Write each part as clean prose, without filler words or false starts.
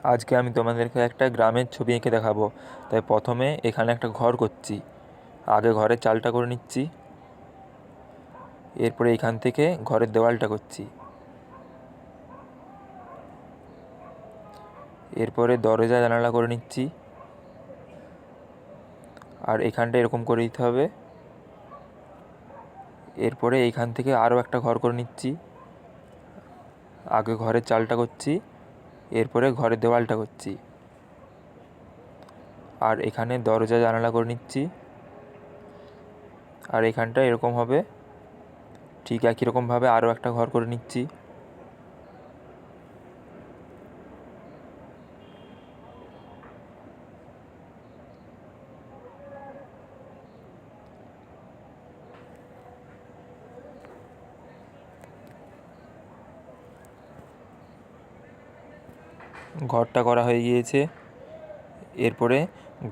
আজকে আমি তোমাদেরকে একটা গ্রামের ছবি এঁকে দেখাবো। তাই প্রথমে এখানে একটা ঘর করছি। আগে ঘরের চালটা করে নিচ্ছি, এরপরে এখান থেকে ঘরের দেওয়ালটা করছি, এরপরে দরজা জানালা করে নিচ্ছি, আর এখানটা এরকম করে দিতে হবে। এরপরে এইখান থেকে আরও একটা ঘর করে নিচ্ছি। আগে ঘরের চালটা করছি, এরপরে ঘরের দেওয়ালটা করছি, আর এখানে দরজা জানালা করে নিচ্ছি, আর এখানটা এরকম হবে। ঠিক একই রকমভাবে আরও একটা ঘর করে নিচ্ছি। ঘরটা করা হয়ে গিয়েছে। এরপরে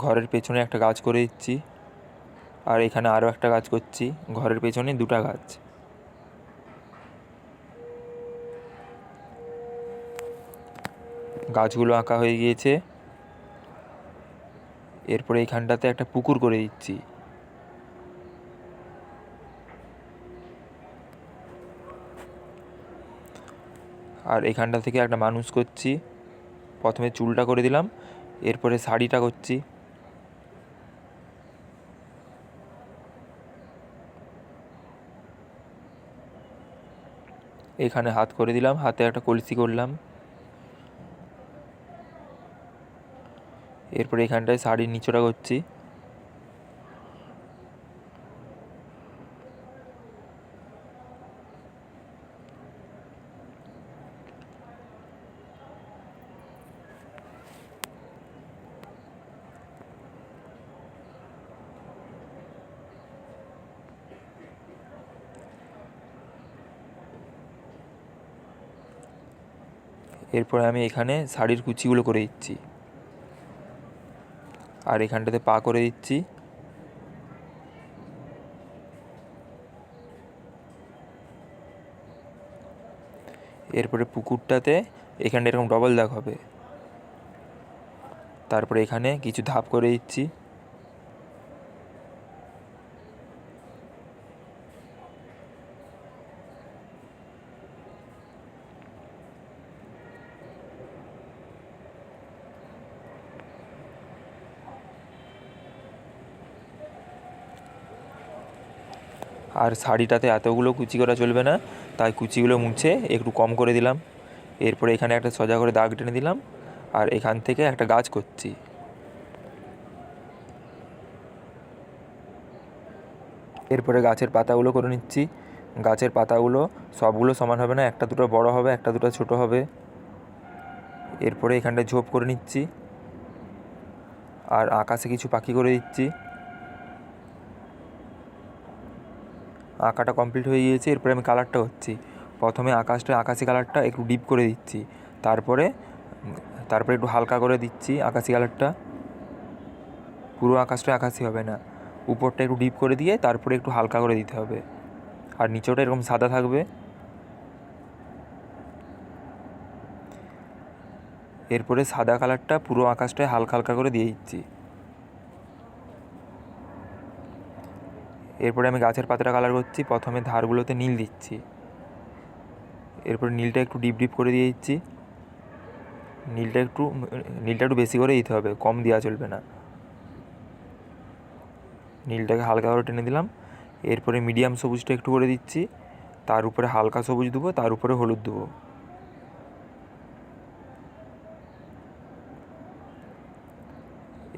ঘরের পেছনে একটা গাছ করে দিচ্ছি, আর এখানে আরও একটা গাছ করছি। ঘরের পেছনে দুটো গাছ। গাছগুলো আঁকা হয়ে গিয়েছে। এরপরে এইখানটাতে একটা পুকুর করে দিচ্ছি। আর এখানটা থেকে একটা মানুষ করছি। প্রথমে চুলটা করে দিলাম, এরপরে শাড়িটা করছি। এখানে হাত করে দিলাম, হাতে একটা কলসি করলাম। এরপরে এখানটায় শাড়ির নিচটা করছি। এরপরে আমি এখানে শাড়ির কুচিগুলো করে দিচ্ছি, আর এখানটাতে পা করে দিচ্ছি। এরপরে পুকুরটাতে এখানটা এরকম ডবল দাগ হবে। তারপরে এখানে কিছু ধাপ করে দিচ্ছি। আর শাড়িটাতে এতগুলো কুচি করা চলবে না, তাই কুচিগুলো মুছে একটু কম করে দিলাম। এরপরে এখানে একটা সোজা করে দাগ টেনে দিলাম, আর এখান থেকে একটা গাছ করছি। এরপরে গাছের পাতাগুলো করে নিচ্ছি। গাছের পাতাগুলো সবগুলো সমান হবে না, একটা দুটো বড় হবে, একটা দুটো ছোট হবে। এরপরে এখানটায় ঝোপ করে নিচ্ছি, আর আকাশে কিছু পাখি করে দিচ্ছি। আঁকাটা কমপ্লিট হয়ে গিয়েছে। এরপরে আমি কালারটা করছি। প্রথমে আকাশি কালারটা একটু ডিপ করে দিচ্ছি, তারপরে একটু হালকা করে দিচ্ছি আকাশি কালারটা। পুরো আকাশটা আকাশি হবে না, উপরটা একটু ডিপ করে দিয়ে তারপরে একটু হালকা করে দিতে হবে, আর নিচেটা এরকম সাদা থাকবে। এরপরে সাদা কালারটা পুরো আকাশটায় হালকা হালকা করে দিয়ে দিচ্ছি। এরপরে আমি গাছের পাতাটা কালার করছি। প্রথমে ধারগুলোতে নীল দিচ্ছি, এরপরে নীলটা একটু ডিপ ডিপ করে দিয়ে দিচ্ছি। নীলটা একটু বেশি করে দিতে হবে, কম দেওয়া চলবে না। নীলটাকে হালকা করে টেনে দিলাম। এরপরে মিডিয়াম সবুজটা একটু করে দিচ্ছি, তার উপরে হালকা সবুজ দেবো, তার উপরে হলুদ দেবো।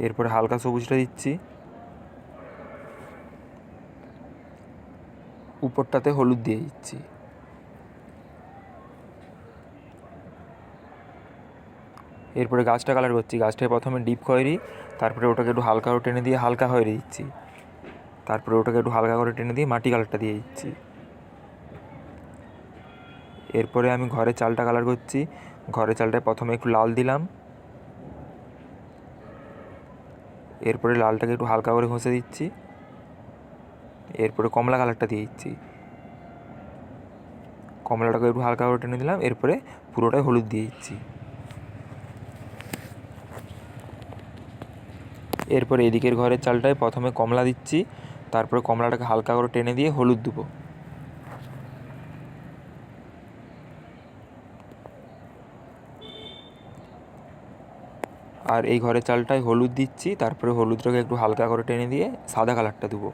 এরপরে হালকা সবুজটা দিচ্ছি, উপরটাতে হলুদ দিয়ে দিচ্ছি। এরপরে গাছটা কালার করছি। গাছটায় প্রথমে ডিপ খয়েরি, তারপরে ওটাকে একটু হালকা করে টেনে দিয়ে হালকা খয়েরি দিচ্ছি, তারপরে ওটাকে একটু হালকা করে টেনে দিয়ে মাটি কালারটা দিয়ে দিচ্ছি। এরপরে আমি ঘরের চালটা কালার করছি। ঘরের চালটায় প্রথমে একটু লাল দিলাম, এরপরে লালটাকে একটু হালকা করে ঘষে দিচ্ছি। এরপরে কমলা কালারটা দিয়ে দিচ্ছি, কমলাটাকে একটু হালকা করে টেনে দিলাম। এরপরে পুরোটাই হলুদ দিয়ে দিচ্ছি। এরপর এদিকের ঘরের চালটায় প্রথমে কমলা দিচ্ছি, তারপরে কমলাটাকে হালকা করে টেনে দিয়ে হলুদ দেবো। আর এই ঘরের চালটায় হলুদ দিচ্ছি, তারপরে হলুদটাকে একটু হালকা করে টেনে দিয়ে সাদা কালারটা দেবো।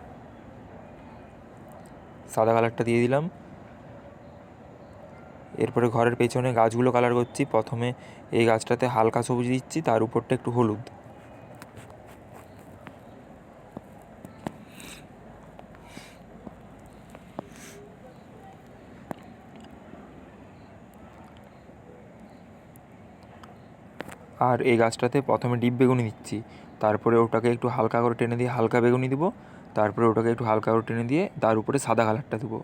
সাদা কালারটা দিয়ে দিলাম। এরপরে ঘরের পেছনে গাছগুলো কালার করছি। প্রথমে এই গাছটাতে হালকা সবুজ দিচ্ছি, তার উপরটা একটু হলুদ। আর এই গাছটাতে প্রথমে ডিপ বেগুনি দিচ্ছি, তারপরে ওটাকে একটু হালকা করে টেনে দিয়ে হালকা বেগুনি দেবো, তারপরে ওটাকে একটু হালকা করে টেনে দিয়ে তার উপরে সাদা কালারটা দেবো।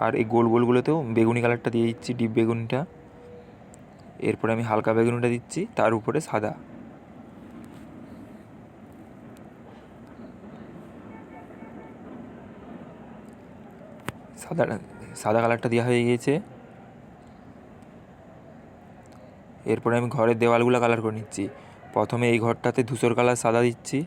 আর এই গোল গোলগুলোতেও বেগুনি কালারটা দিয়ে দিচ্ছি, ডিপ বেগুনিটা। এরপরে আমি হালকা বেগুনিটা দিচ্ছি, তার উপরে সাদা। সাদা কালারটা দেওয়া হয়ে গিয়েছে। এরপরে আমি ঘরের দেওয়ালগুলো কালার করে নিচ্ছি। প্রথমে এই ঘরটাতে ধূসর কালার সাদা দিচ্ছি,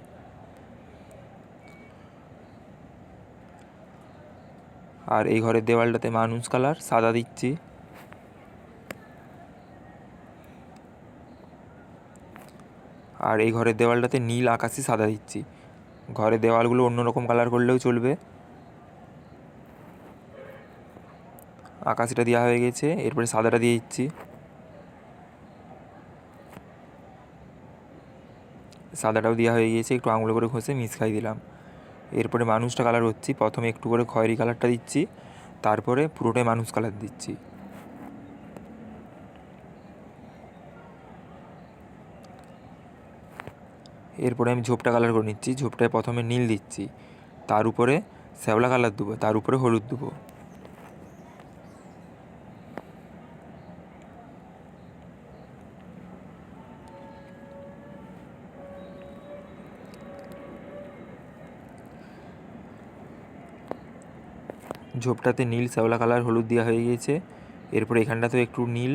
আর এই ঘরের দেওয়ালটাতে মানুষ কালার সাদা দিচ্ছি। আর এই ঘরের দেওয়ালটাতে নীল আকাশি সাদা দিচ্ছি। ঘরের দেওয়ালগুলো অন্যরকম কালার করলেও চলবে। আকাশিটা দেওয়া হয়ে গেছে, এরপরে সাদাটা দিয়ে দিচ্ছি। সাদাটাও দেওয়া হয়ে গিয়েছে, একটু আঙুলে করে ঘষে মিশাই দিলাম। এরপরে মানুষটা কালার করছি। প্রথমে একটু করে খয়েরি কালারটা দিচ্ছি, তারপরে পুরোটাই মানুষ কালার দিচ্ছি। এরপরে আমি ঝোপটা কালার করে নিচ্ছি। ঝোপটায় প্রথমে নীল দিচ্ছি, তার উপরে শ্যাওলা কালার দেবো, তার উপরে হলুদ দেবো। ঝোপটাতে নীল শ্যাওলা কালার হলুদ দেওয়া হয়ে গিয়েছে। এরপর এখানটাতেও একটু নীল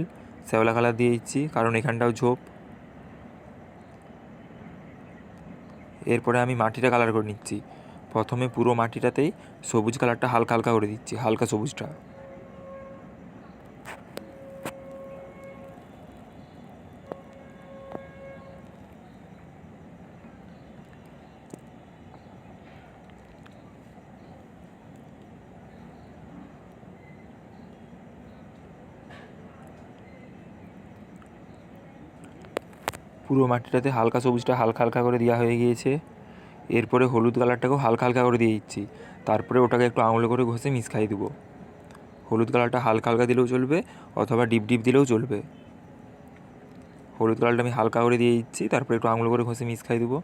শ্যাওলা কালার দিয়ে দিচ্ছি, কারণ এখানটাও ঝোপ। এরপরে আমি মাটিটা কালার করে নিচ্ছি। প্রথমে পুরো মাটিটাতেই সবুজ কালারটা হালকা হালকা করে দিচ্ছি, হালকা সবুজটা। পুরো মাটিটাতে হালকা সবুজটা হালকা হালকা করে দেওয়া হয়ে গিয়েছে। এরপরে হলুদ কালারটাকেও হালকা হালকা করে দিয়ে দিচ্ছি, তারপরে ওটাকে একটু আঙুলে করে ঘষে মিশাই দেবো। হলুদ কালারটা হালকা হালকা দিলেও চলবে, অথবা ডিপ ডিপ দিলেও চলবে। হলুদ কালারটা আমি হালকা করে দিয়ে দিচ্ছি, তারপরে একটু আঙুলে করে ঘষে মিশাই দেবো।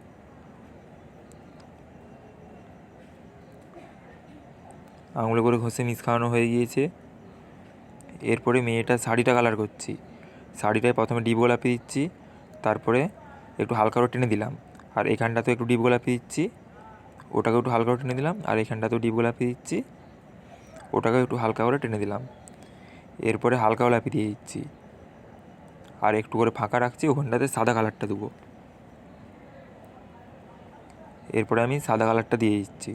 আঙুলে করে ঘষে খাওয়ানো হয়ে গিয়েছে। এরপরে মেয়েটার শাড়িটা কালার করছি। শাড়িটায় প্রথমে ডিপ গোলাপি দিচ্ছি, তারপরে একটু হালকা করে টেনে দিলাম। আর এখানটাতেও একটু ডিপ গোলাপি দিচ্ছি, ওটাকে একটু হালকা করে টেনে দিলাম। আর এখানটাতেও ডিপ গোলাপি দিচ্ছি, ওটাকে একটু হালকা করে টেনে দিলাম। এরপরে হালকা গোলাপি দিয়ে দিচ্ছি, আর একটু করে ফাঁকা রাখছি, ওখানটাতে সাদা কালারটা দেবো। এরপরে আমি সাদা কালারটা দিয়ে দিচ্ছি।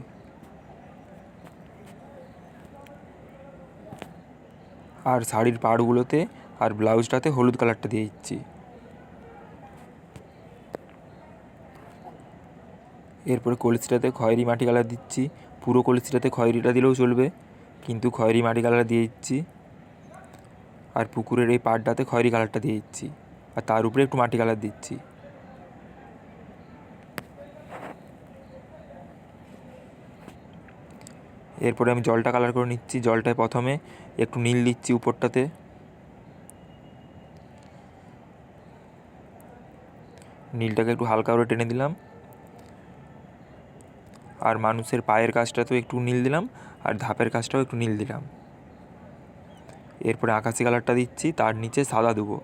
আর শাড়ির পাড়গুলোতে আর ব্লাউজটাতে হলুদ কালারটা দিয়ে দিচ্ছি। এরপরে কলসিটাতে খয়েরি মাটি কালার দিচ্ছি। পুরো কলসিটাতে খয়েরিটা দিলেও চলবে, কিন্তু খয়েরি মাটি কালার দিয়ে দিচ্ছি। আর পুকুরের এই পাড়টাতে খয়েরি কালারটা দিয়ে দিচ্ছি, আর তার উপরে একটু মাটি কালার দিচ্ছি। এরপরে আমি জলটা কালার করে নিচ্ছি। জলটায় প্রথমে একটু নীল দিচ্ছি উপরটাতে, নীলটাকে একটু হালকা করে টেনে দিলাম। আর মানুষের পায়ের কাজটাতেও একটু নীল দিলাম, আর ধাপের কাজটাও একটু নীল দিলাম। এরপরে আকাশি কালারটা দিচ্ছি, তার নিচে সাদা দেবো।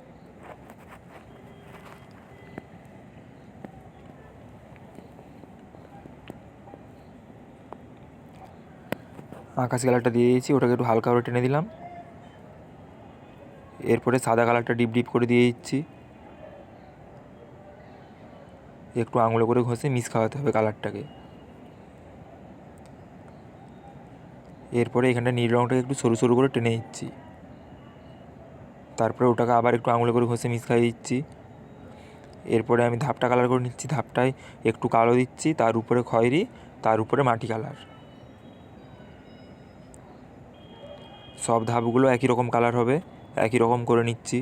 আকাশি কালারটা দিয়ে দিয়েছি, ওটাকে একটু হালকা করে টেনে দিলাম। এরপরে সাদা কালারটা ডিপ ডিপ করে দিয়ে দিচ্ছি। একটু আঙুলে করে ঘষে মিক্স খাওয়াতে হবে কালারটাকে। এরপরে এখানটা নীল রঙটাকে একটু সরু সরু করে টেনে দিচ্ছি। তারপরে ওটাকে আবার একটু আঙুলে করে ঘষে মিক্স খাইয়ে দিচ্ছি। এরপরে আমি ধাপটা কালার করে নিচ্ছি। ধাপটায় একটু কালো দিচ্ছি, তার উপরে খয়েরি, তার উপরে মাটি কালার। সব ধাপগুলো একই রকম কালার হবে, একই রকম করে নিচ্ছি।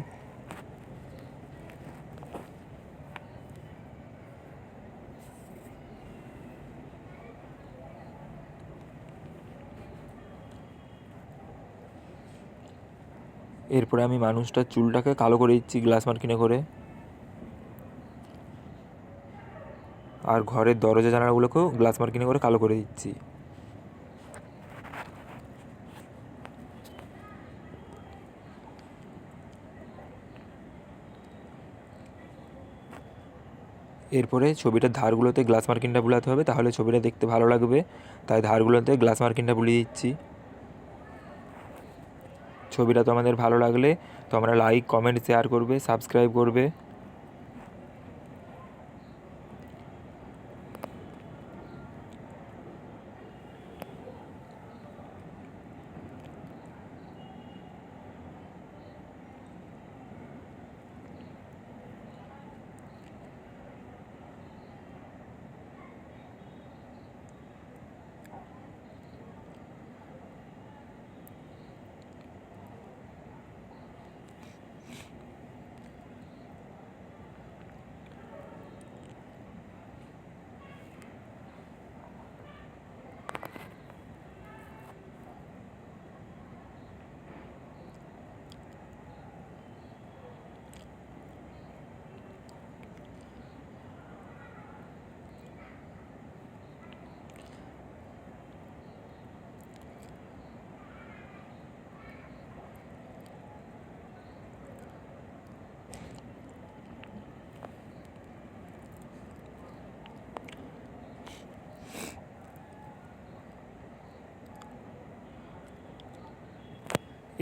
এরপরে আমি মানুষটার চুলটাকে কালো করে দিচ্ছি গ্লাস মার্কিনে করে। আর ঘরের দরজা জানালাগুলোকেও গ্লাস মার্কিনে করে কালো করে দিচ্ছি। এরপরে ছবিটার ধারগুলোতে গ্লাস মার্কিনটা বুলাতে হবে, তাহলে ছবিটা দেখতে ভালো লাগবে। তাই ধারগুলোতে গ্লাস মার্কিনটা বুলিয়ে দিচ্ছি। ছবিটা তোমাদের ভালো লাগলে তোমরা লাইক, কমেন্ট, শেয়ার করবে, সাবস্ক্রাইব করবে।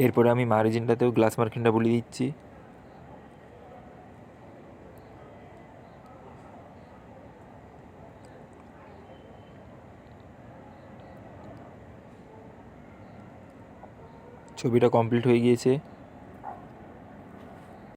এরপরে আমি মার্জিনটাতেও গ্লাস মার্কিনটা বুলিয়ে দিচ্ছি। ছবিটা কমপ্লিট হয়ে গিয়েছে।